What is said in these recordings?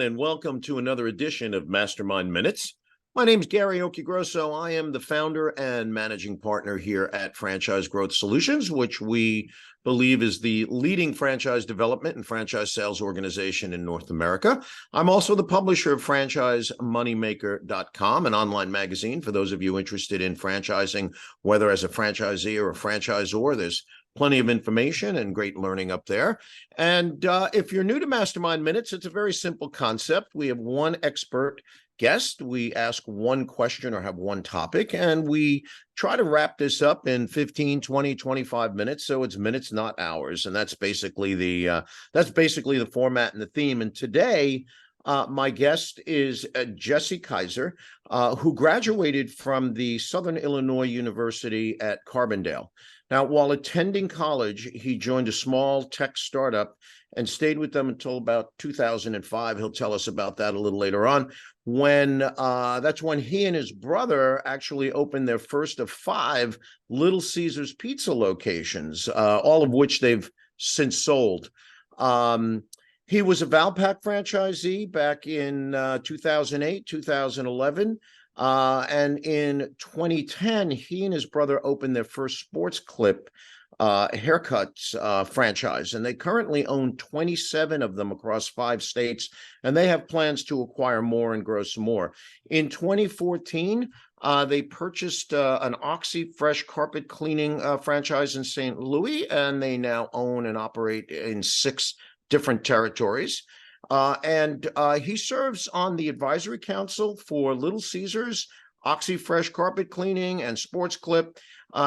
And welcome to another edition of MasterMind Minutes. My name is Gary Occhigrosso. I am the founder and managing partner here at Franchise Growth Solutions, which we believe is the leading franchise development and franchise sales organization in North America. I'm also the publisher of FranchiseMoneymaker.com, an online magazine for those of you interested in franchising, whether as a franchisee or a franchisor. There's plenty of information and great learning up there. And if you're new to MasterMind Minutes, it's a very simple concept. We have one expert guest. We ask one question or have one topic, and we try to wrap this up in 15, 20, 25 minutes. So it's minutes, not hours. And that's basically the format and the theme. And today, my guest is Jesse Kaiser, who graduated from the Southern Illinois University at Carbondale. Now, while attending college, he joined a small tech startup and stayed with them until about 2005. He'll tell us about that a little later on. That's when he and his brother actually opened their first of 5 Little Caesars pizza locations, all of which they've since sold. He was a Valpak franchisee back in 2008, 2011. And in 2010, he and his brother opened their first sports clip haircuts franchise, and they currently own 27 of them across 5 states, and they have plans to acquire more and grow some more. In 2014, they purchased an Oxi Fresh Carpet Cleaning franchise in St. Louis, and they now own and operate in 6 different territories. And he serves on the advisory council for Little Caesars, Oxi Fresh Carpet Cleaning, and Sports Clip.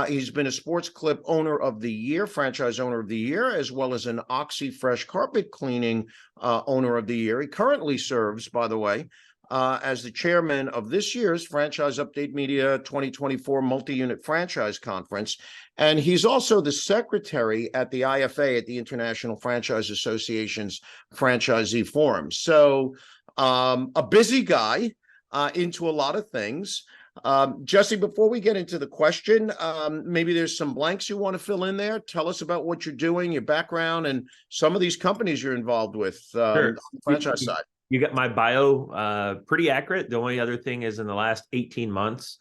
He's been a Sports Clip Owner of the Year, Franchise Owner of the Year, as well as an Oxi Fresh Carpet Cleaning Owner of the Year. He currently serves, by the way, as the chairman of this year's Franchise Update Media 2024 Multi-Unit Franchise Conference. And he's also the secretary at the IFA, at the International Franchise Association's Franchisee Forum. So a busy guy into a lot of things. Jesse, before we get into the question, maybe there's some blanks you want to fill in there. Tell us about what you're doing, your background, and some of these companies you're involved with Sure. on the franchise side. You got my bio pretty accurate. The only other thing is in the last 18 months,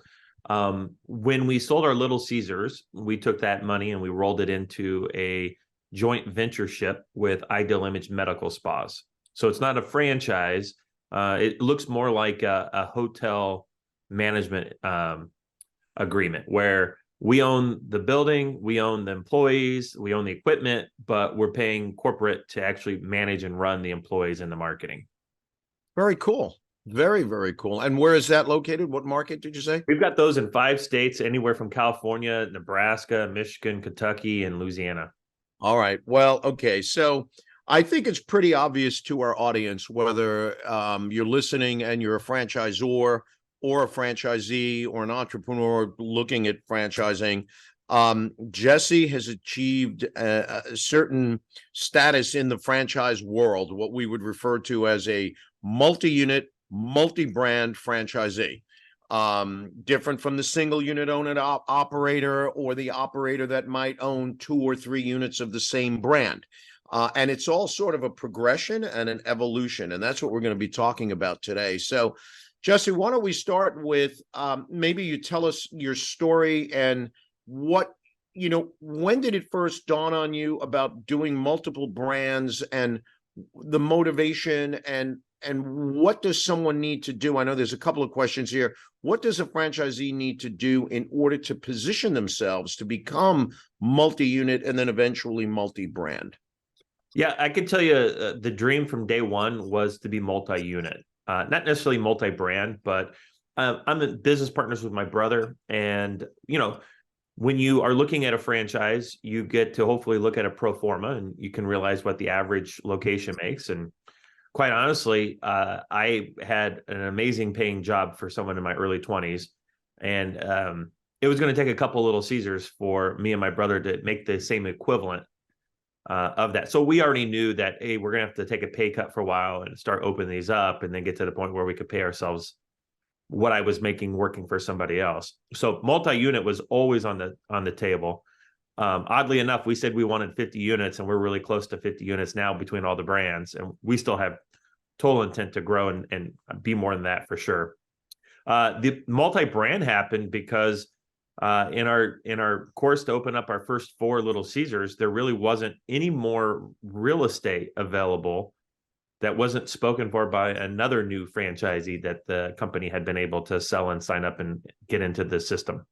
when we sold our Little Caesars, we took that money and we rolled it into a joint ventureship with Ideal Image Medical Spas. So it's not a franchise. It looks more like a hotel management agreement where we own the building, we own the employees, we own the equipment, but we're paying corporate to actually manage and run the employees and the marketing. Very cool. Very, very cool. And where is that located? What market did you say? We've got those in 5 states, anywhere from California, Nebraska, Michigan, Kentucky, and Louisiana. All right. Well, okay. So I think it's pretty obvious to our audience, whether you're listening and you're a franchisor or a franchisee or an entrepreneur looking at franchising, Jesse has achieved a certain status in the franchise world, what we would refer to as a multi-unit, multi-brand franchisee. Different from the single unit owner operator or the operator that might own 2 or 3 units of the same brand. And it's all sort of a progression and an evolution. And that's what we're going to be talking about today. So, Jesse, why don't we start with maybe you tell us your story and what, when did it first dawn on you about doing multiple brands and the motivation and what does someone need to do? I know there's a couple of questions here. What does a franchisee need to do in order to position themselves to become multi-unit and then eventually multi-brand? Yeah, I can tell you the dream from day one was to be multi-unit, not necessarily multi-brand, but I'm in business partners with my brother. And, when you are looking at a franchise, you get to hopefully look at a pro forma and you can realize what the average location makes. And quite honestly, I had an amazing paying job for someone in my early 20s. And it was going to take a couple Little Caesars for me and my brother to make the same equivalent of that. So we already knew that, hey, we're going to have to take a pay cut for a while and start opening these up and then get to the point where we could pay ourselves what I was making working for somebody else. So multi-unit was always on the table. Oddly enough, we said we wanted 50 units and we're really close to 50 units now between all the brands. And we still have total intent to grow and be more than that for sure. The multi-brand happened because in our course to open up our first 4 Little Caesars, there really wasn't any more real estate available that wasn't spoken for by another new franchisee that the company had been able to sell and sign up and get into the system.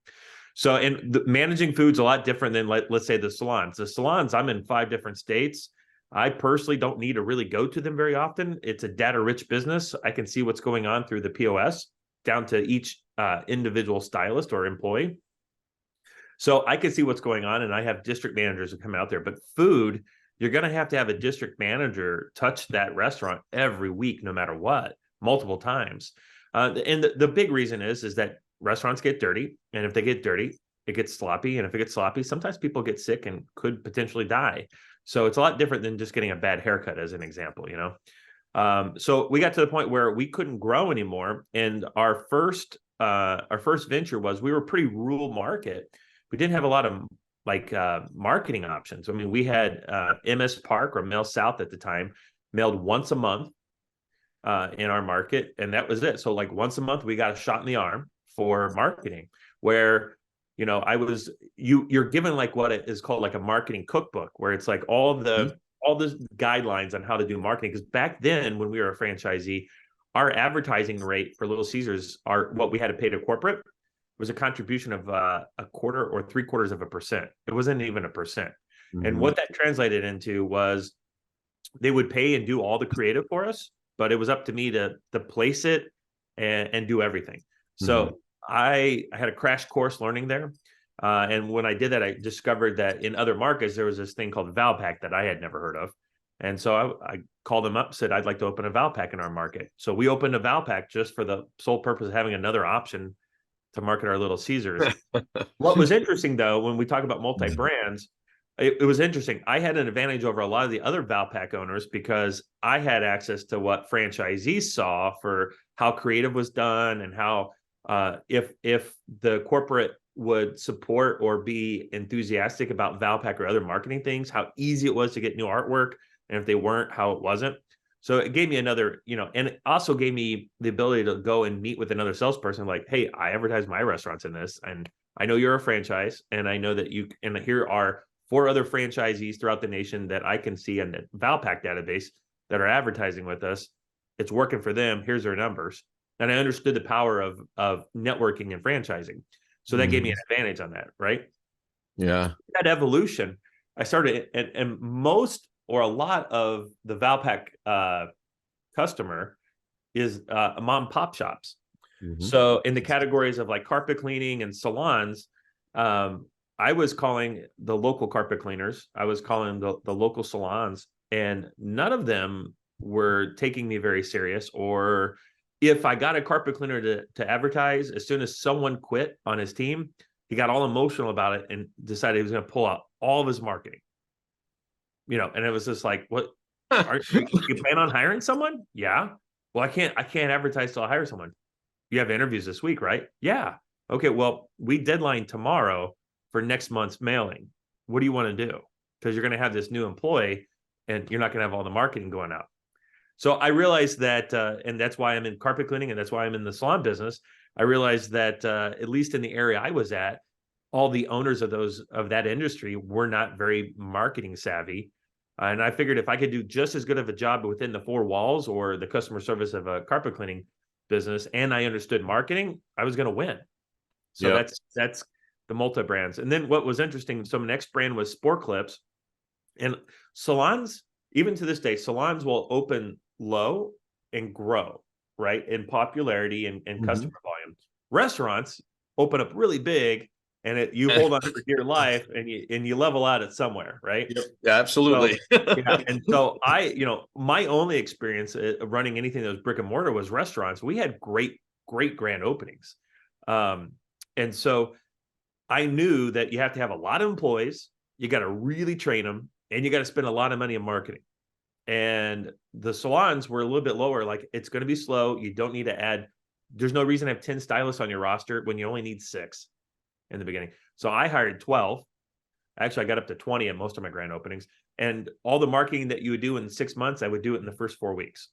So, managing food's a lot different than let's say the salons. The salons, I'm in 5 different states. I personally don't need to really go to them very often. It's a data-rich business. I can see what's going on through the POS down to each individual stylist or employee. So I can see what's going on, and I have district managers that come out there. But food, you're going to have a district manager touch that restaurant every week, no matter what, multiple times. And the big reason is that restaurants get dirty, and if they get dirty, it gets sloppy. And if it gets sloppy, sometimes people get sick and could potentially die. So it's a lot different than just getting a bad haircut, as an example, So we got to the point where we couldn't grow anymore. And our first venture was, we were pretty rural market. We didn't have a lot of marketing options. I mean, we had MS Park or Mail South at the time, mailed once a month in our market, and that was it. So once a month, we got a shot in the arm for marketing, where you're given what it is called a marketing cookbook, where it's all the guidelines on how to do marketing. Because back then, when we were a franchisee, our advertising rate for Little Caesars, what we had to pay to corporate, was a contribution of a 1/4 or 3/4%. It wasn't even 1%. Mm-hmm. And what that translated into was they would pay and do all the creative for us, but it was up to me to place it and do everything. So I had a crash course learning there. And when I did that, I discovered that in other markets, there was this thing called Valpak that I had never heard of. And so I called them up, said, I'd like to open a Valpak in our market. So we opened a Valpak just for the sole purpose of having another option to market our Little Caesars. What was interesting, though, when we talk about multi-brands, it was interesting. I had an advantage over a lot of the other Valpak owners because I had access to what franchisees saw for how creative was done, and how if the corporate would support or be enthusiastic about Valpak or other marketing things, how easy it was to get new artwork, and if they weren't, how it wasn't. So it gave me another, and it also gave me the ability to go and meet with another salesperson, hey, I advertise my restaurants in this, and I know you're a franchise, and I know that and here are 4 other franchisees throughout the nation that I can see in the Valpak database that are advertising with us. It's working for them. Here's their numbers. And I understood the power of networking and franchising. So that gave me an advantage on that, right? Yeah. That evolution, I started, and most or a lot of the Valpak customer is mom and pop shops. So in the categories of carpet cleaning and salons, I was calling the local carpet cleaners, I was calling the local salons, and none of them were taking me very serious. Or if I got a carpet cleaner to advertise, as soon as someone quit on his team, he got all emotional about it and decided he was going to pull out all of his marketing. And it was just what? You plan on hiring someone? Yeah. Well, I can't advertise till I hire someone. You have interviews this week, right? Yeah. Okay. Well, we deadline tomorrow for next month's mailing. What do you want to do? Because you're going to have this new employee, and you're not going to have all the marketing going out. So I realized that, and that's why I'm in carpet cleaning, and that's why I'm in the salon business. I realized that at least in the area I was at, all the owners of that industry were not very marketing savvy. And I figured if I could do just as good of a job within the 4 walls or the customer service of a carpet cleaning business, and I understood marketing, I was going to win. So that's the multi-brands. And then what was interesting, so my next brand was Sport Clips. And salons, even to this day, salons will open low and grow, right, in popularity and customer volume. Restaurants open up really big, and you hold on for dear life, and you level out at somewhere, right? Yep. Yeah, absolutely. So, and so my only experience running anything that was brick and mortar was restaurants. We had great grand openings, and so I knew that you have to have a lot of employees. You got to really train them, and you got to spend a lot of money in marketing. And the salons were a little bit lower. It's going to be slow. You don't need to add. There's no reason to have 10 stylists on your roster when you only need 6 in the beginning. So I hired 12. Actually, I got up to 20 at most of my grand openings. And all the marketing that you would do in 6 months, I would do it in the first 4 weeks.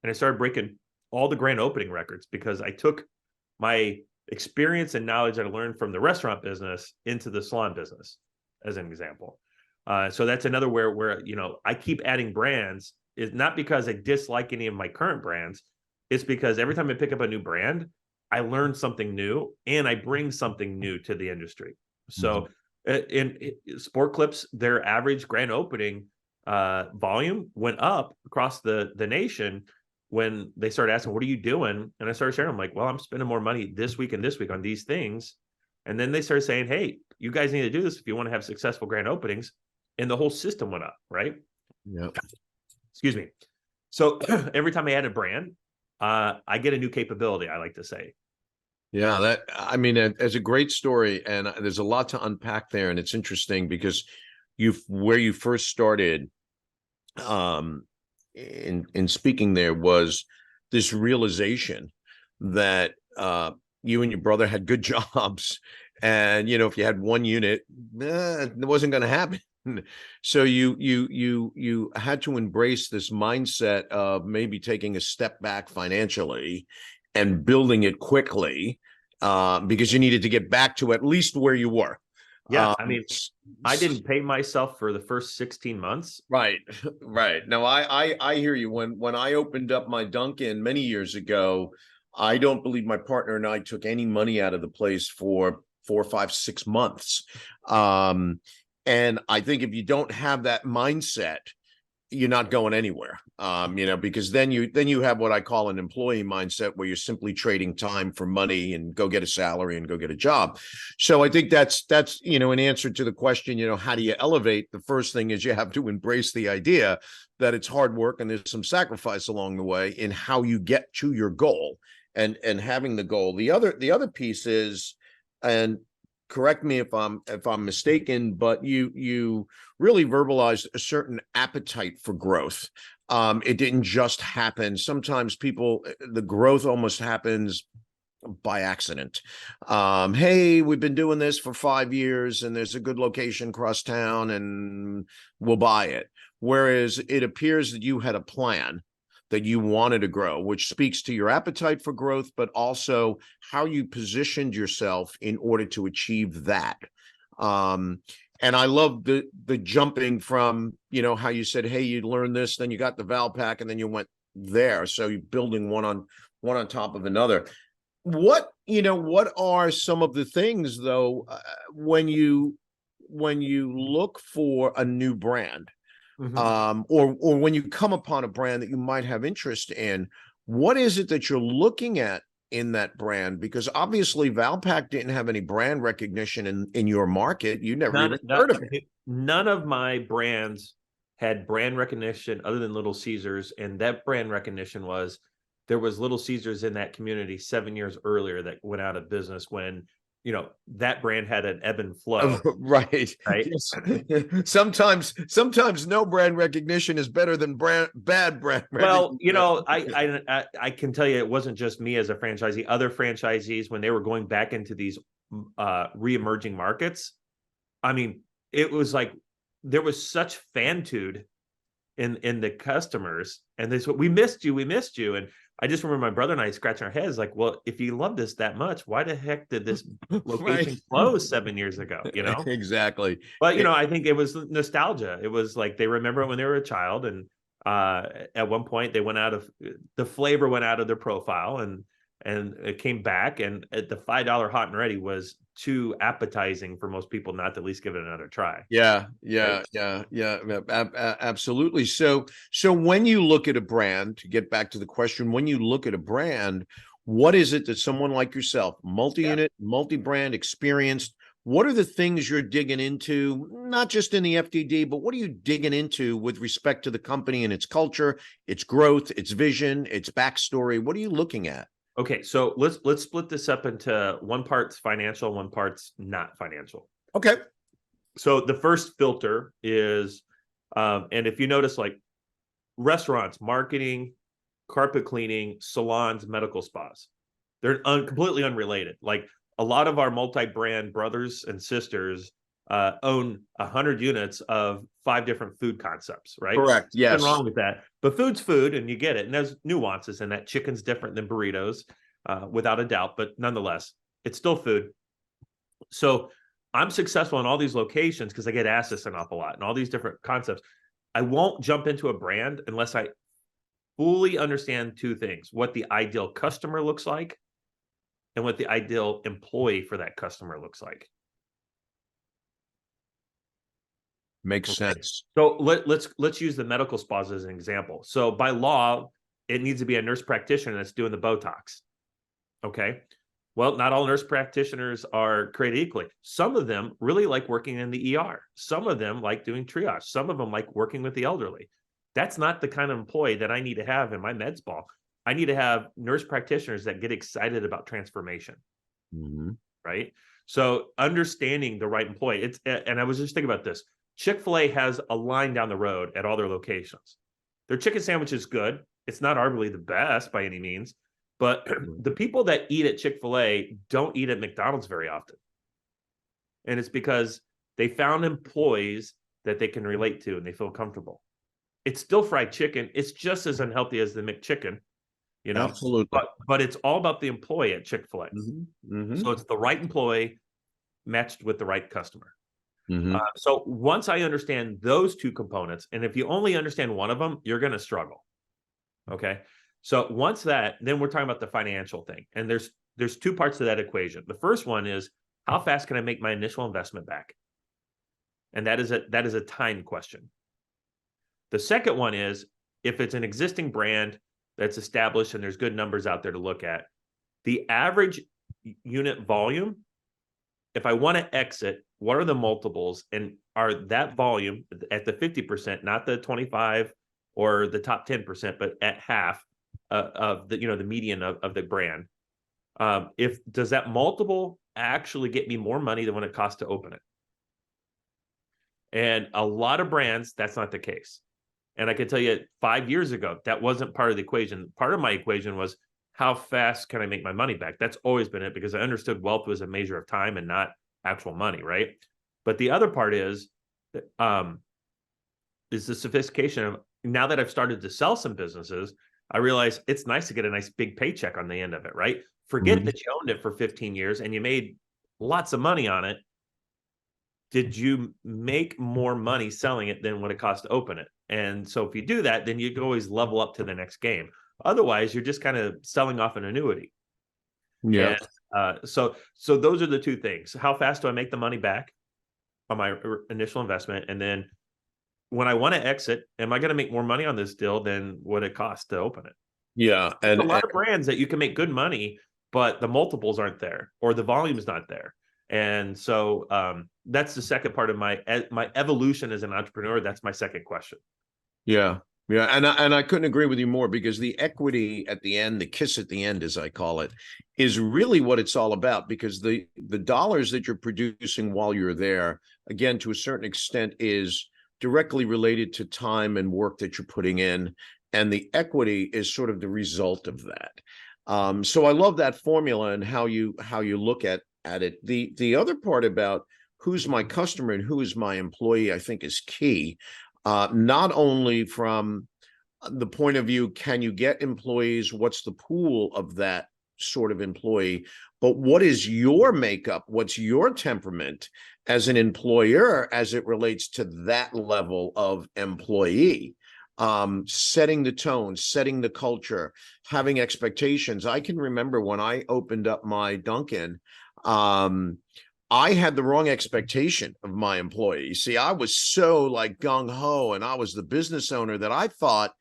and I started breaking all the grand opening records because I took my experience and knowledge that I learned from the restaurant business into the salon business, as an example. So that's another where I keep adding brands, is not because I dislike any of my current brands. It's because every time I pick up a new brand, I learn something new and I bring something new to the industry. So in Sport Clips, their average grand opening volume went up across the nation when they started asking, what are you doing? And I started sharing, I'm like, well, I'm spending more money this week and this week on these things. And then they started saying, hey, you guys need to do this if you want to have successful grand openings. And the whole system went up, right? Yeah. Excuse me. So every time I add a brand, I get a new capability, I like to say. Yeah, I mean, it's a great story, and there's a lot to unpack there, and it's interesting because where you first started, in speaking there was this realization that you and your brother had good jobs, and if you had one unit, it wasn't going to happen. So you had to embrace this mindset of maybe taking a step back financially and building it quickly, because you needed to get back to at least where you were. Yeah, I mean, I didn't pay myself for the first 16 months. Right, right. No, I hear you. When I opened up my Dunkin' many years ago, I don't believe my partner and I took any money out of the place for 4, 5, 6 months. And I think if you don't have that mindset, you're not going anywhere. Because then you have what I call an employee mindset, where you're simply trading time for money and go get a salary and go get a job. So I think that's an answer to the question, how do you elevate? The first thing is you have to embrace the idea that it's hard work and there's some sacrifice along the way in how you get to your goal and having the goal. The other piece is, and correct me if I'm mistaken, but you really verbalized a certain appetite for growth. It didn't just happen. Sometimes the growth almost happens by accident. Hey, we've been doing this for 5 years and there's a good location across town and we'll buy it. Whereas it appears that you had a plan, that you wanted to grow, which speaks to your appetite for growth, but also how you positioned yourself in order to achieve that. And I love the jumping from, how you said, hey, you learned this, then you got the Valpak, and then you went there. So you're building one on top of another. What are some of the things, though, when you look for a new brand? Or when you come upon a brand that you might have interest in, what is it that you're looking at in that brand? Because obviously Valpak didn't have any brand recognition in your market. You never even heard of it. None of my brands had brand recognition other than Little Caesars, and that brand recognition was there was Little Caesars in that community 7 years earlier that went out of business when that brand had an ebb and flow. Right. Yes. Sometimes no brand recognition is better than bad brand Well, recognition. I can tell you, it wasn't just me as a franchisee. Other franchisees, when they were going back into these re-emerging markets, I mean, it was like there was such fantude in the customers, and they said, we missed you. And I just remember my brother and I scratching our heads like, well, if you loved us that much, why the heck did this location close 7 years ago? Exactly. But I think it was nostalgia. It was like they remember it when they were a child, and at one point they went out of the flavor went out of their profile, and it came back, and at the $5 hot and ready was too appetizing for most people not to at least give it another try. Yeah, absolutely. So when you look at a brand, to get back to the question, when you look at a brand, what is it that someone like yourself, multi-unit, multi-brand, experienced, what are the things you're digging into, not just in the FDD, but what are you digging into with respect to the company and its culture, its growth, its vision, its backstory? What are you looking at? Okay, so let's split this up into one part's financial, one part's not financial. Okay. So the first filter is, and if you notice, like restaurants, marketing, carpet cleaning, salons, medical spas, they're completely unrelated. Like a lot of our multi-brand brothers and sisters own 100 units of 5 different food concepts, right? Correct. Nothing Yes. wrong with that. But food's food, and you get it. And there's nuances in that. Chicken's different than burritos, without a doubt. But nonetheless, it's still food. So I'm successful in all these locations because I get asked this an awful lot and all these different concepts. I won't jump into a brand unless I fully understand 2 things: what the ideal customer looks like and what the ideal employee for that customer looks like. Makes Okay. sense. So let's use the medical spas as an example. So by law, it needs to be a nurse practitioner that's doing the Botox. Okay. Well, not all nurse practitioners are created equally. Some of them really like working in the ER. Some of them like doing triage. Some of them like working with the elderly. That's not the kind of employee that I need to have in my med spa. I need to have nurse practitioners that get excited about transformation. Mm-hmm. Right. So understanding the right employee, and I was just thinking about this. Chick-fil-A has a line down the road at all their locations. Their chicken sandwich is good. It's not arguably the best by any means, but the people that eat at Chick-fil-A don't eat at McDonald's very often. And it's because they found employees that they can relate to and they feel comfortable. It's still fried chicken. It's just as unhealthy as the McChicken, Absolutely. but it's all about the employee at Chick-fil-A. Mm-hmm. Mm-hmm. So it's the right employee matched with the right customer. Mm-hmm. So once I understand those 2 components, and if you only understand one of them, you're going to struggle. Okay. So once that, then we're talking about the financial thing. And there's 2 parts to that equation. The first one is, how fast can I make my initial investment back? And that is a time question. The second one is, if it's an existing brand that's established and there's good numbers out there to look at, the average unit volume, if I want to exit, what are the multiples, and are that volume at the 50%, not the 25 or the top 10%, but at half of the the median of the brand? If does that multiple actually get me more money than when it costs to open it? And a lot of brands, that's not the case. And I can tell you, 5 years ago, that wasn't part of the equation. Part of my equation was, how fast can I make my money back? That's always been it, because I understood wealth was a measure of time and not actual money, right? But the other part is the sophistication of, now that I've started to sell some businesses, I realize it's nice to get a nice big paycheck on the end of it, right? Forget that you owned it for 15 years and you made lots of money on it. Did you make more money selling it than what it cost to open it? And so if you do that, then you can always level up to the next game. Otherwise, you're just kind of selling off an annuity. Yeah. And so those are the 2 things. How fast do I make the money back on my initial investment? And then when I want to exit, am I going to make more money on this deal than what it costs to open it? Yeah. There's a lot of brands that you can make good money, but the multiples aren't there or the volume is not there. And so that's the second part of my evolution as an entrepreneur. That's my second question. Yeah. Yeah. And I couldn't agree with you more, because the equity at the end, the kiss at the end, as I call it, is really what it's all about, because the dollars that you're producing while you're there, again, to a certain extent, is directly related to time and work that you're putting in. And the equity is sort of the result of that. So I love that formula and how you look at it. The other part about who's my customer and who is my employee, I think, is key. Not only from the point of view, can you get employees? What's the pool of that sort of employee? But what is your makeup? What's your temperament as an employer as it relates to that level of employee? Setting the tone, setting the culture, having expectations. I can remember when I opened up my Dunkin', I had the wrong expectation of my employees. See, I was so like gung-ho, and I was the business owner, that I thought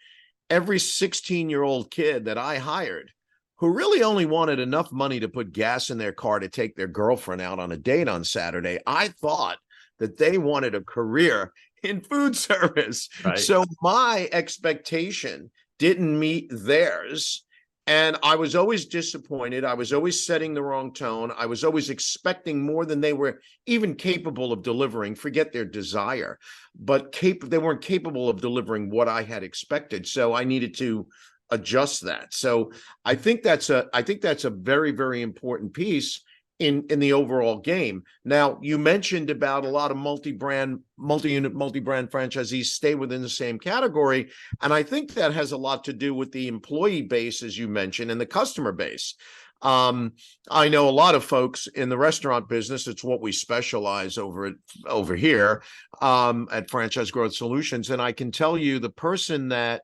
every 16-year-old kid that I hired, who really only wanted enough money to put gas in their car to take their girlfriend out on a date on Saturday, I thought that they wanted a career in food service. Right. So my expectation didn't meet theirs. And I was always disappointed. I was always setting the wrong tone. I was always expecting more than they were even capable of delivering. Forget their desire, but they weren't capable of delivering what I had expected. So I needed to adjust that. So I think that's a very, very important piece. in the overall game. Now, you mentioned about a lot of multi-brand, multi-unit, multi-brand franchisees stay within the same category, and I think that has a lot to do with the employee base, as you mentioned, and the customer base. I know a lot of folks in the restaurant business. It's what we specialize over here at Franchise Growth Solutions, and I can tell you the person that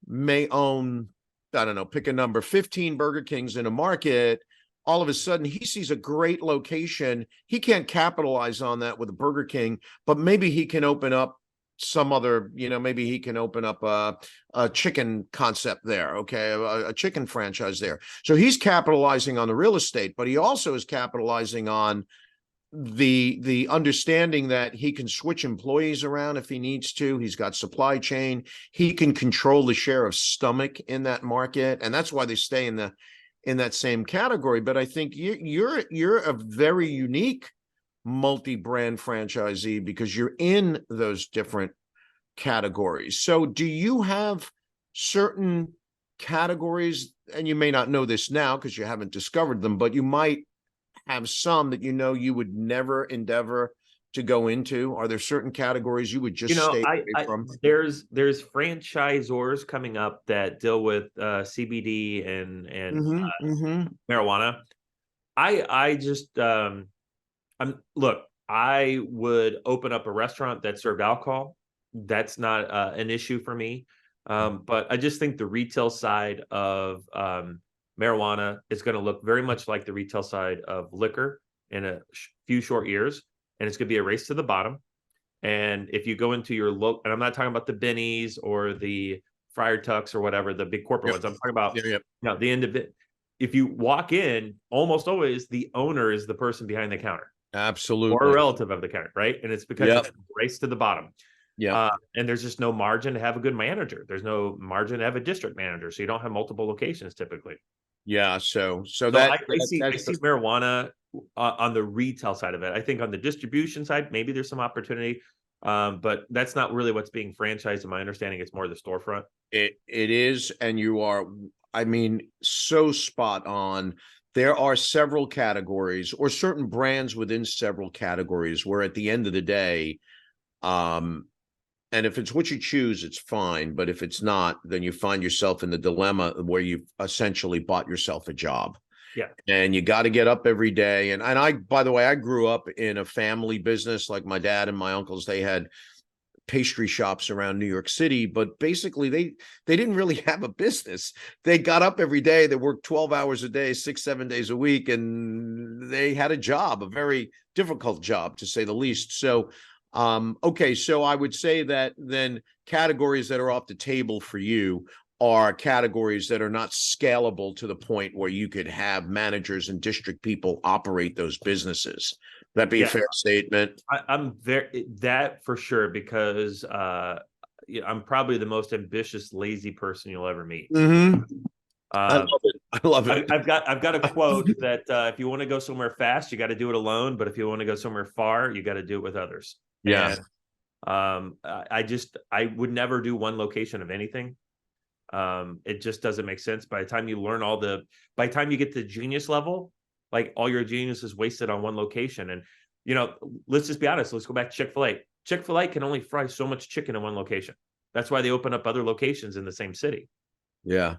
may own, I don't know, pick a number, 15 Burger Kings in a market. All of a sudden, he sees a great location. He can't capitalize on that with a Burger King, but maybe he can open up some other, maybe he can open up a chicken concept there, okay, a chicken franchise there. So he's capitalizing on the real estate, but he also is capitalizing on the understanding that he can switch employees around if he needs to. He's got supply chain. He can control the share of stomach in that market, and that's why they stay in that same category. But I think you're a very unique multi-brand franchisee because you're in those different categories. So do you have certain categories, and you may not know this now because you haven't discovered them, but you might have some that you would never endeavor to go into? Are there certain categories you would just stay away from? There's franchisors coming up that deal with CBD and marijuana. I just I would open up a restaurant that served alcohol. That's not an issue for me. But I just think the retail side of marijuana is going to look very much like the retail side of liquor in a few short years, and it's going to be a race to the bottom. And if you go into your local, and I'm not talking about the Bennies or the Friar Tucks or whatever, the big corporate ones. I'm talking about the end of it. If you walk in, almost always the owner is the person behind the counter. Absolutely. Or a relative of the counter, right? And it's because it's a race to the bottom. Yeah. And there's just no margin to have a good manager. There's no margin to have a district manager. So you don't have multiple locations typically. Yeah. So I see marijuana on the retail side of it. I think on the distribution side, maybe there's some opportunity. But that's not really what's being franchised. In my understanding, it's more the storefront. It is, and you are, I mean, so spot on. There are several categories or certain brands within several categories where at the end of the day, and if it's what you choose, it's fine. But if it's not, then you find yourself in the dilemma where you've essentially bought yourself a job. Yeah. And you got to get up every day. And I, by the way, I grew up in a family business. Like my dad and my uncles, they had pastry shops around New York City, but basically they didn't really have a business. They got up every day, they worked 12 hours a day, 6-7 days a week, and they had a job, a very difficult job to say the least. So okay, so I would say that then categories that are off the table for you are categories that are not scalable to the point where you could have managers and district people operate those businesses. That'd be a fair statement. I'm that for sure, because I'm probably the most ambitious, lazy person you'll ever meet. I love it. I love it. I've got a quote that if you want to go somewhere fast, you got to do it alone. But if you want to go somewhere far, you got to do it with others. Yeah. And, I would never do one location of anything. It just doesn't make sense. By the time you learn by the time you get to genius level, like all your genius is wasted on one location. And, let's just be honest. Let's go back to Chick-fil-A. Chick-fil-A can only fry so much chicken in one location. That's why they open up other locations in the same city. Yeah.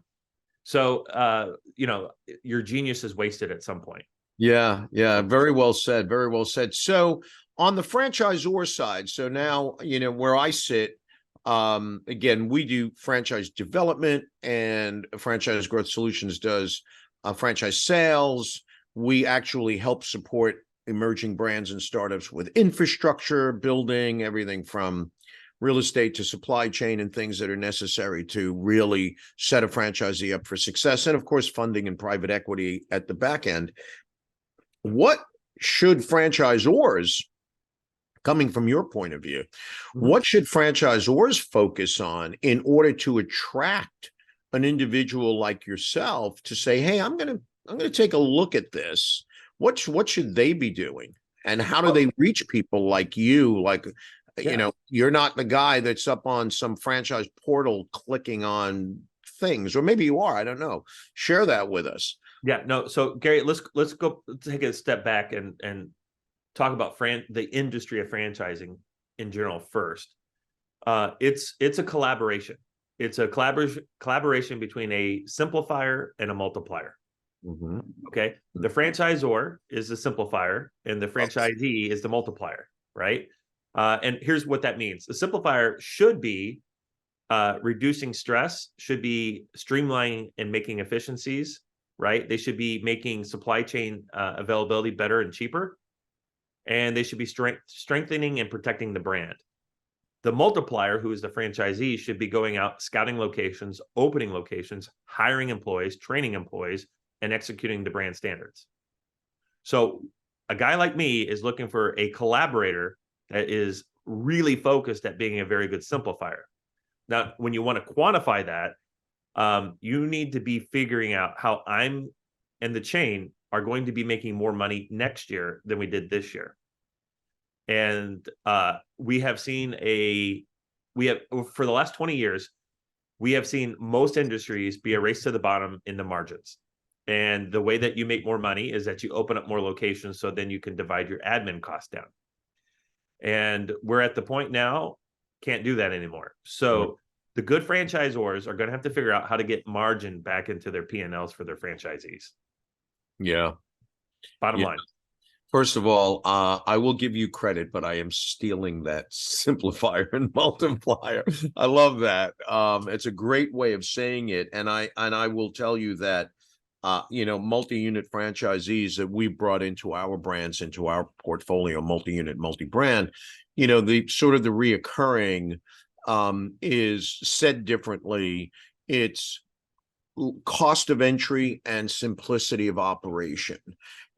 So, your genius is wasted at some point. Yeah. Yeah. Very well said. Very well said. So on the franchisor side, so now, where I sit, again, we do franchise development, and Franchise Growth Solutions does franchise sales. We actually help support emerging brands and startups with infrastructure, building, everything from real estate to supply chain and things that are necessary to really set a franchisee up for success. And of course, funding and private equity at the back end. What should franchisors, coming from your point of view, what should franchisors focus on in order to attract an individual like yourself to say, hey, I'm going to take a look at this. What should they be doing? And how do they reach people like you? Like, you're not the guy that's up on some franchise portal clicking on things, or maybe you are, I don't know. Share that with us. Yeah, no. So Gary, let's go take a step back and talk about the industry of franchising in general first. It's a collaboration. It's a collaboration between a simplifier and a multiplier. Mhm. Okay. The franchisor is the simplifier and the franchisee is the multiplier, right? And here's what that means. The simplifier should be reducing stress, should be streamlining and making efficiencies, right? They should be making supply chain availability better and cheaper, and they should be strengthening and protecting the brand. The multiplier, who is the franchisee, should be going out, scouting locations, opening locations, hiring employees, training employees, and executing the brand standards. So a guy like me is looking for a collaborator that is really focused at being a very good simplifier. Now, when you want to quantify that, you need to be figuring out how I'm and the chain are going to be making more money next year than we did this year. And we have for the last 20 years, we have seen most industries be a race to the bottom in the margins. And the way that you make more money is that you open up more locations so then you can divide your admin costs down. And we're at the point now, can't do that anymore. So the good franchisors are going to have to figure out how to get margin back into their P&Ls for their franchisees. Yeah. Bottom line. First of all, I will give you credit, but I am stealing that simplifier and multiplier. I love that. It's a great way of saying it, and I will tell you that multi-unit franchisees that we brought into our brands, into our portfolio, multi-unit, multi-brand, the sort of the reoccurring is said differently. It's cost of entry and simplicity of operation.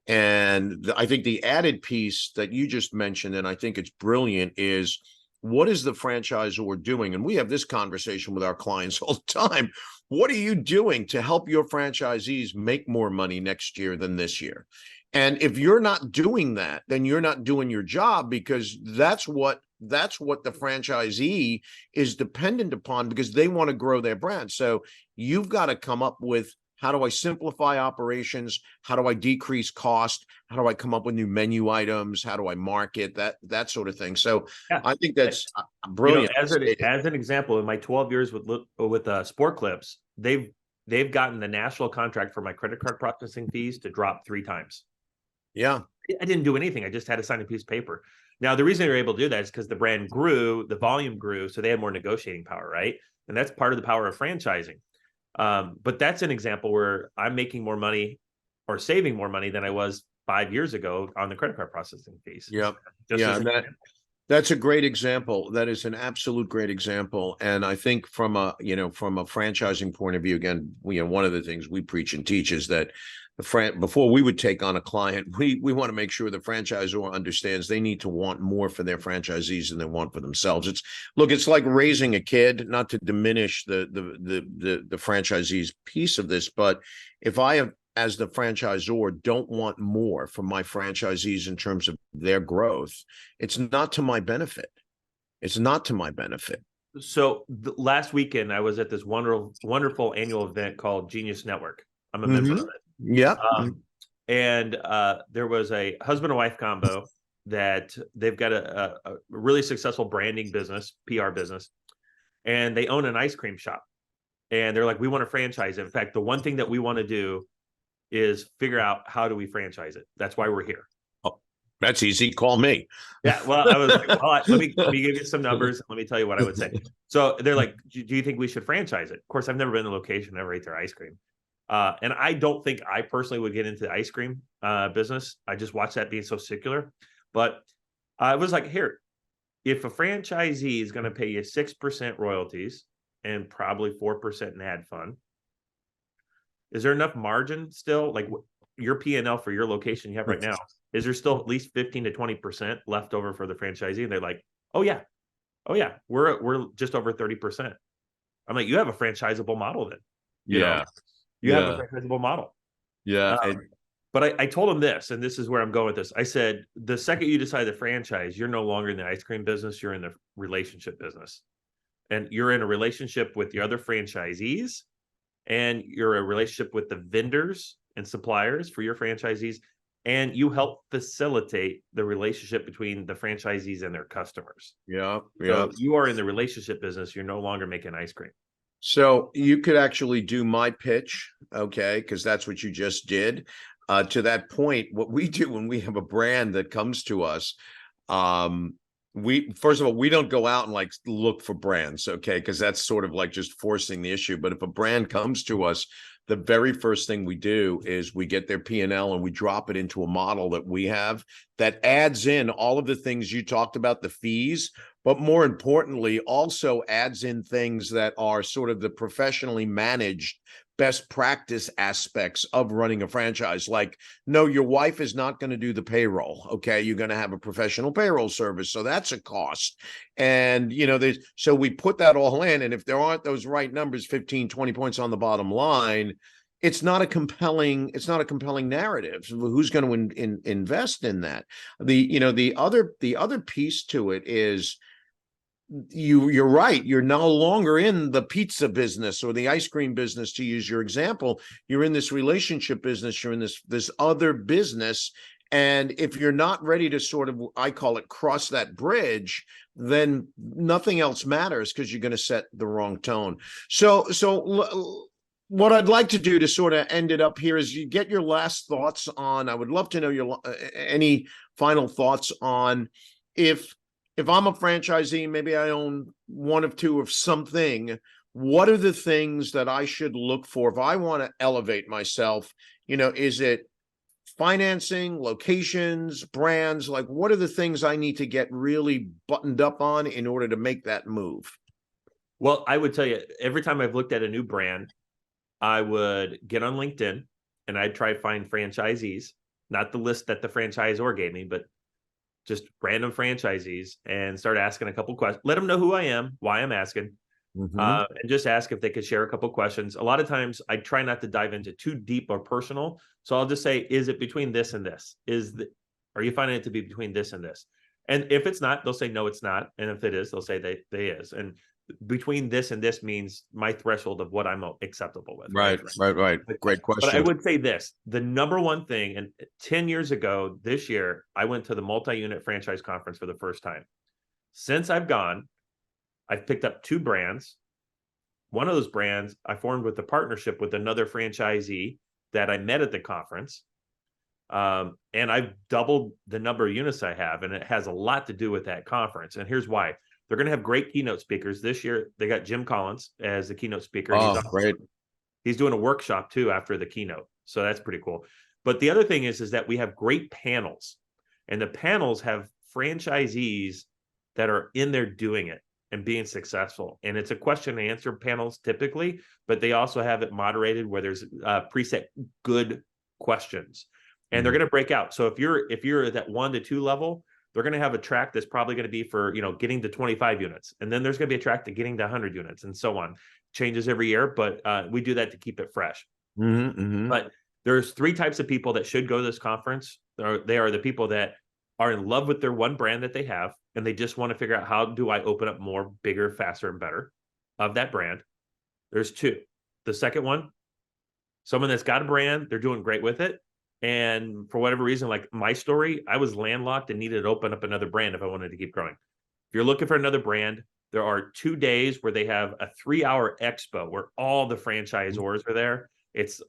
And I think the added piece that you just mentioned, and I think it's brilliant, is what is the franchisor doing? And we have this conversation with our clients all the time. What are you doing to help your franchisees make more money next year than this year? And if you're not doing that, then you're not doing your job, because that's what the franchisee is dependent upon, because they want to grow their brand. So you've got to come up with, how do I simplify operations? How do I decrease cost? How do I come up with new menu items? How do I market that sort of thing? So yeah. I think that's brilliant. As an example, in my 12 years with Sport Clips, they've gotten the national contract for my credit card processing fees to drop 3 times. Yeah. I didn't do anything. I just had to sign a piece of paper. Now, the reason they were able to do that is because the brand grew, the volume grew, so they had more negotiating power, right? And that's part of the power of franchising. But that's an example where I'm making more money or saving more money than I was 5 years ago on the credit card processing fees. Yep. That's a great example. That is an absolute great example. And I think from a franchising point of view, again, one of the things we preach and teach is that before we would take on a client, we want to make sure the franchisor understands they need to want more for their franchisees than they want for themselves. It's like raising a kid, not to diminish the franchisee's piece of this, but if I have, as the franchisor, don't want more from my franchisees in terms of their growth, it's not to my benefit. It's not to my benefit. So last weekend, I was at this wonderful annual event called Genius Network. I'm a member of it. Yeah. And there was a husband and wife combo that they've got a really successful branding business, PR business, and they own an ice cream shop. And they're like, we want to franchise it. In fact, the one thing that we want to do is figure out, how do we franchise it? That's why we're here. Oh, that's easy. Call me. Yeah. Well, I was like, well, let me give you some numbers. Let me tell you what I would say. So they're like, do you think we should franchise it? Of course, I've never been to the location, never ate their ice cream. And I don't think I personally would get into the ice cream business. I just watch that being so secular. But I was like, here, if a franchisee is going to pay you 6% royalties and probably 4% in ad fund, is there enough margin still? Like your P&L for your location you have right now, is there still at least 15 to 20% left over for the franchisee? And they're like, oh yeah, we're just over 30%. I'm like, you have a franchisable model then. You have a franchisable model. Yeah. But I told him this, and this is where I'm going with this. I said, the second you decide to franchise, you're no longer in the ice cream business, you're in the relationship business. And you're in a relationship with the other franchisees, and you're a relationship with the vendors and suppliers for your franchisees, and you help facilitate the relationship between the franchisees and their customers. Yeah. Yeah. So you are in the relationship business. You're no longer making ice cream. So you could actually do my pitch, okay, because that's what you just did. To that point, what we do when we have a brand that comes to us, we first of all, we don't go out and like look for brands, okay, because that's sort of like just forcing the issue. But if a brand comes to us, the very first thing we do is we get their P&L and we drop it into a model that we have that adds in all of the things you talked about, the fees, but more importantly, also adds in things that are sort of the professionally managed best practice aspects of running a franchise. Like, no, your wife is not going to do the payroll. Okay. You're going to have a professional payroll service. So that's a cost. And, so we put that all in. And if there aren't those right numbers, 15, 20 points on the bottom line, it's not a compelling narrative. Who's going to invest in that? The other piece to it is, you're right. You're no longer in the pizza business or the ice cream business, to use your example. You're in this relationship business. You're in this other business. And if you're not ready to sort of, I call it, cross that bridge, then nothing else matters, because you're going to set the wrong tone. So what I'd like to do to sort of end it up here is you get your last thoughts on, I would love to know your any final thoughts on, if I'm a franchisee, maybe I own one of two of something, what are the things that I should look for if I want to elevate myself? Is it financing, locations, brands? Like, what are the things I need to get really buttoned up on in order to make that move? Well, I would tell you, every time I've looked at a new brand, I would get on LinkedIn and I'd try to find franchisees, not the list that the franchisor gave me, but just random franchisees, and start asking a couple questions. Let them know who I am, why I'm asking, and just ask if they could share a couple questions. A lot of times I try not to dive into too deep or personal. So I'll just say, is it between this and this? Are you finding it to be between this and this? And if it's not, they'll say, no, it's not. And if it is, they'll say they is. And between this and this means my threshold of what I'm acceptable with. Right. Great question. But I would say this, the number one thing, and 10 years ago, this year, I went to the multi-unit franchise conference for the first time. Since I've gone, I've picked up 2 brands. One of those brands I formed with a partnership with another franchisee that I met at the conference. And I've doubled the number of units I have, and it has a lot to do with that conference. And here's why. They're going to have great keynote speakers. This year, they got Jim Collins as the keynote speaker. Oh, great. He's doing a workshop too after the keynote. So that's pretty cool. But the other thing is that we have great panels, and the panels have franchisees that are in there doing it and being successful. And it's a question and answer panels typically, but they also have it moderated where there's preset good questions, and they're going to break out. So if you're at that 1 to 2 level, they're going to have a track that's probably going to be for, getting to 25 units. And then there's going to be a track to getting to 100 units and so on. Changes every year, but we do that to keep it fresh. But there's 3 types of people that should go to this conference. They are the people that are in love with their one brand that they have, and they just want to figure out, how do I open up more, bigger, faster, and better of that brand. There's 2. The second one, someone that's got a brand, they're doing great with it. And for whatever reason, like my story, I was landlocked and needed to open up another brand if I wanted to keep growing. If you're looking for another brand, there are 2 days where they have a 3-hour expo where all the franchisors are there.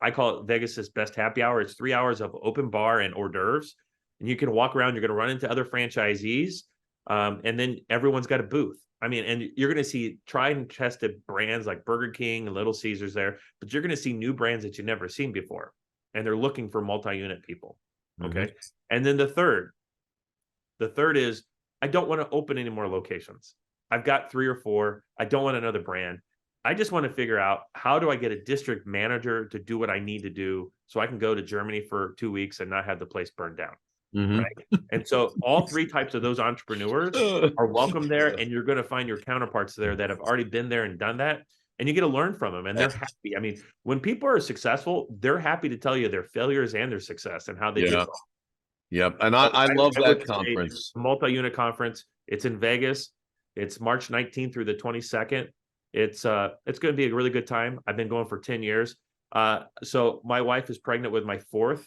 I call it Vegas's best happy hour. It's 3 hours of open bar and hors d'oeuvres. And you can walk around, you're going to run into other franchisees. And then everyone's got a booth. I mean, and you're going to see tried and tested brands like Burger King and Little Caesars there, but you're going to see new brands that you've never seen before. And they're looking for multi-unit people. Okay. And then the third is, I don't want to open any more locations. I've got 3 or 4. I don't want another brand. I just want to figure out, how do I get a district manager to do what I need to do so I can go to Germany for 2 weeks and not have the place burned down. Right. And so all 3 types of those entrepreneurs are welcome there. And you're going to find your counterparts there that have already been there and done that. And you get to learn from them, and they're happy. I mean, when people are successful, they're happy to tell you their failures and their success and how they did. Yep. And I love that conference. Multi-unit conference. It's in Vegas. It's March 19th through the 22nd. It's going to be a really good time. I've been going for 10 years. So my wife is pregnant with my fourth.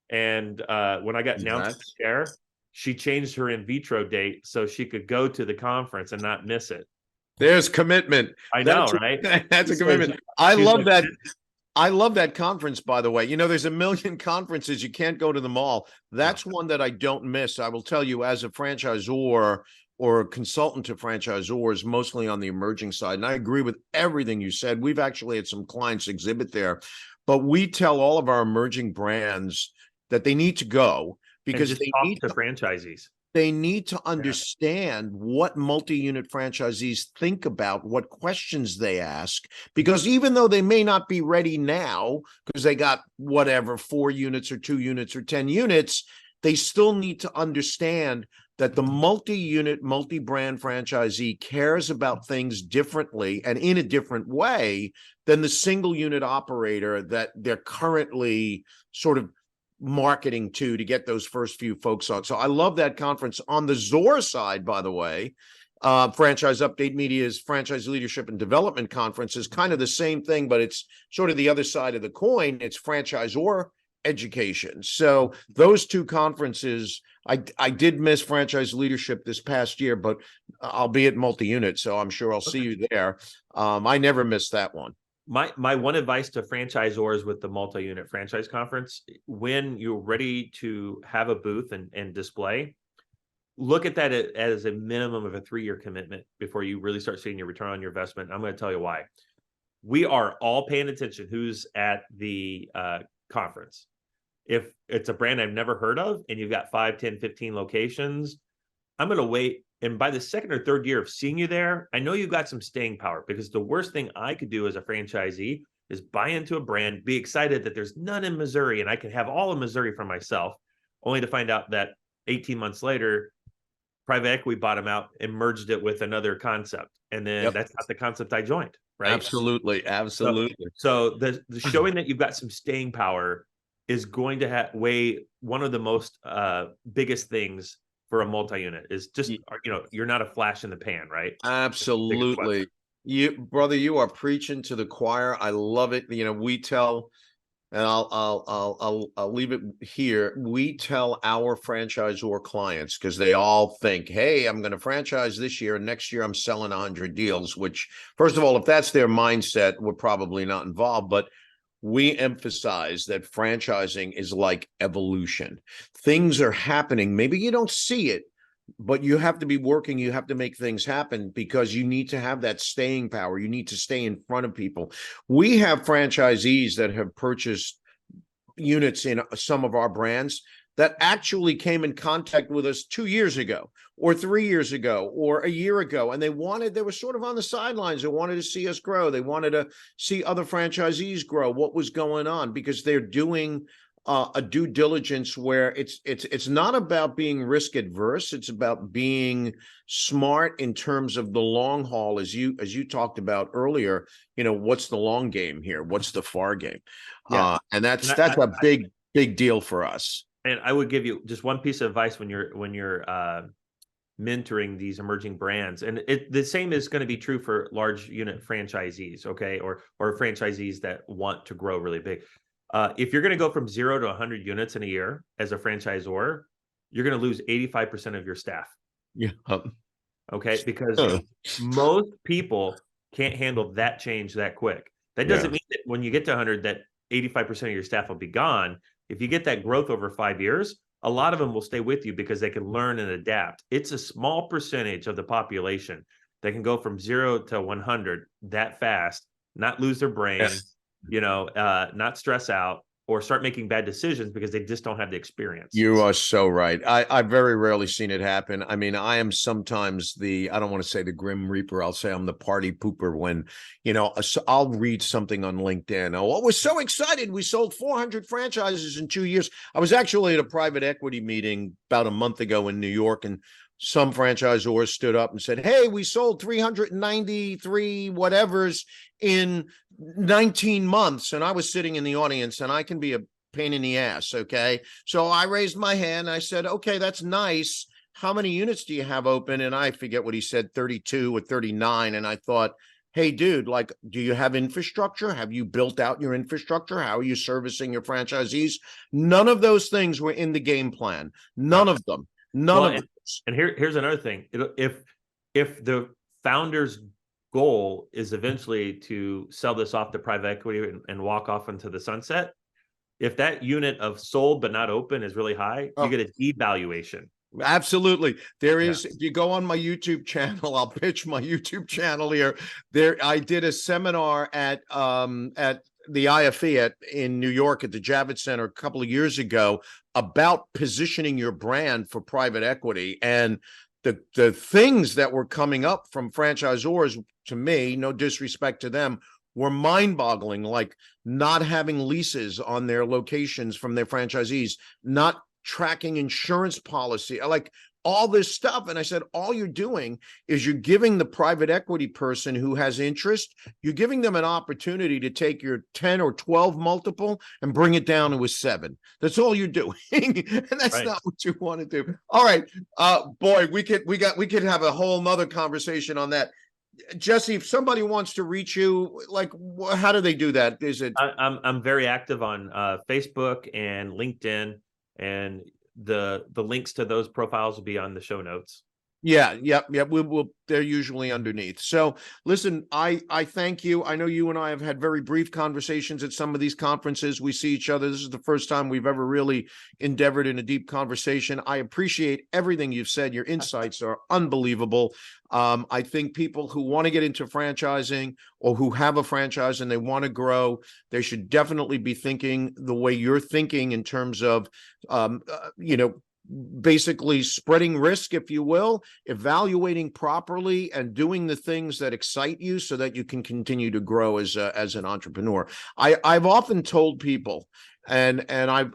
And when I got announced to Congrats. share, she changed her in vitro date so she could go to the conference and not miss it. There's commitment. I know, That's right? that's She a says, commitment. I she's love like, that. I love that conference, by the way. You know, there's a million conferences. You can't go to them all. no. That's one that I don't miss. I will tell you, as a franchisor or a consultant to franchisors, mostly on the emerging side. And I agree with everything you said. We've actually had some clients exhibit there, but we tell all of our emerging brands that they need to go And because just talk to franchisees. they need to Yeah. understand what multi-unit franchisees think about, what questions they ask, because even though they may not be ready now because they got whatever 4 units or 2 units or 10 units, they still need to understand that the multi-unit, multi-brand franchisee cares about things differently and in a different way than the single unit operator that they're currently sort of marketing to get those first few folks on. So I love that conference. On the Zor side, by the way, Franchise Update Media's Franchise Leadership and Development Conference is kind of the same thing, but it's sort of the other side of the coin. It's franchisor education. So those two conferences, I did miss franchise leadership this past year, but I'll be at multi-unit, so I'm sure I'll see you there. I never missed that one. My one advice to franchisors with the multi-unit franchise conference, when you're ready to have a booth and display, look at that as a minimum of a 3-year commitment before you really start seeing your return on your investment. I'm going to tell you why. We are all paying attention who's at the conference. If it's a brand I've never heard of and you've got 5, 10, 15 locations, I'm going to wait. And by the second or third year of seeing you there, I know you've got some staying power, because the worst thing I could do as a franchisee is buy into a brand, be excited that there's none in Missouri and I can have all of Missouri for myself, only to find out that 18 months later, private equity bought them out and merged it with another concept. And then that's not the concept I joined, right? Absolutely. Absolutely. So the showing that you've got some staying power is going to weigh one of the most biggest things for a multi-unit is just, you're not a flash in the pan, right? Absolutely. Brother, you are preaching to the choir. I love it. You know, we tell, and I'll leave it here. We tell our franchisor clients, because they all think, hey, I'm going to franchise this year and next year I'm selling 100 deals, which, first of all, if that's their mindset, we're probably not involved. But we emphasize that franchising is like evolution. Things are happening. Maybe you don't see it, but you have to be working. You have to make things happen, because you need to have that staying power. You need to stay in front of people. We have franchisees that have purchased units in some of our brands that actually came in contact with us 2 years ago or 3 years ago or a year ago. And they were sort of on the sidelines. They wanted to see us grow. They wanted to see other franchisees grow, what was going on, because they're doing a due diligence where it's not about being risk adverse. It's about being smart in terms of the long haul, as you talked about earlier. You know, what's the long game here? What's the far game? Yeah. And that's a big deal for us. And I would give you just one piece of advice when you're mentoring these emerging brands, and the same is going to be true for large unit franchisees, okay, or franchisees that want to grow really big. If you're going to go from 0 to 100 units in a year as a franchisor, you're going to lose 85% of your staff. Yeah. Okay, because most people can't handle that change that quick. That doesn't mean that when you get to 100, that 85% of your staff will be gone. If you get that growth over 5 years, a lot of them will stay with you because they can learn and adapt. It's a small percentage of the population that can go from 0 to 100 that fast, not lose their brain, not stress out or start making bad decisions because they just don't have the experience. You are so right. I've very rarely seen it happen. I mean, I am sometimes I don't want to say the grim reaper. I'll say I'm the party pooper when, I'll read something on LinkedIn. Oh, we're so excited. We sold 400 franchises in 2 years. I was actually at a private equity meeting about a month ago in New York, and some franchisors stood up and said, hey, we sold 393 whatevers in 19 months. And I was sitting in the audience, and I can be a pain in the ass. Okay. So I raised my hand. I said, okay, that's nice. How many units do you have open? And I forget what he said, 32 or 39. And I thought, hey, dude, like, do you have infrastructure? Have you built out your infrastructure? How are you servicing your franchisees? None of those things were in the game plan. None of them. None Well, of and, those. and here's another thing. If the founder's goal is eventually to sell this off to private equity and walk off into the sunset, if that unit of sold but not open is really high, you get a devaluation. Absolutely. There is, if you go on my YouTube channel, I'll pitch my YouTube channel here. I did a seminar at the IFE in New York at the Javits Center a couple of years ago about positioning your brand for private equity. And the things that were coming up from franchisors, to me, no disrespect to them, were mind-boggling, like not having leases on their locations from their franchisees, not tracking insurance policy, like all this stuff. And I said, all you're doing is you're giving the private equity person who has interest, you're giving them an opportunity to take your 10 or 12 multiple and bring it down to a 7. That's all you're doing. And that's not what you want to do. All right. Boy, we could have a whole nother conversation on that. Jesse, if somebody wants to reach you, like, how do they do that? Is it? I'm very active on Facebook and LinkedIn, and the links to those profiles will be on the show notes. Yeah, yep. They're usually underneath. So listen, I thank you. I know you and I have had very brief conversations at some of these conferences. We see each other. This is the first time we've ever really endeavored in a deep conversation. I appreciate everything you've said. Your insights are unbelievable. I think people who want to get into franchising or who have a franchise and they want to grow, they should definitely be thinking the way you're thinking in terms of, basically spreading risk, if you will, evaluating properly and doing the things that excite you so that you can continue to grow as an entrepreneur. I've often told people, and I've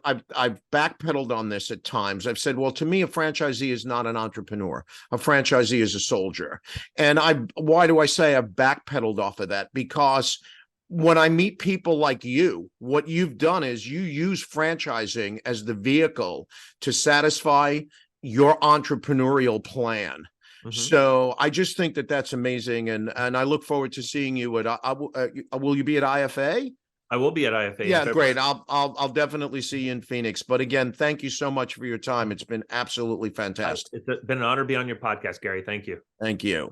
backpedaled on this at times. I've said, well, to me, a franchisee is not an entrepreneur. A franchisee is a soldier. And why do I say I've backpedaled off of that? Because when I meet people like you, what you've done is you use franchising as the vehicle to satisfy your entrepreneurial plan. So I just think that that's amazing. And I look forward to seeing you at, will you be at IFA? I will be at IFA. Yeah, great. I'll definitely see you in Phoenix. But again, thank you so much for your time. It's been absolutely fantastic. It's been an honor to be on your podcast, Gary. Thank you. Thank you.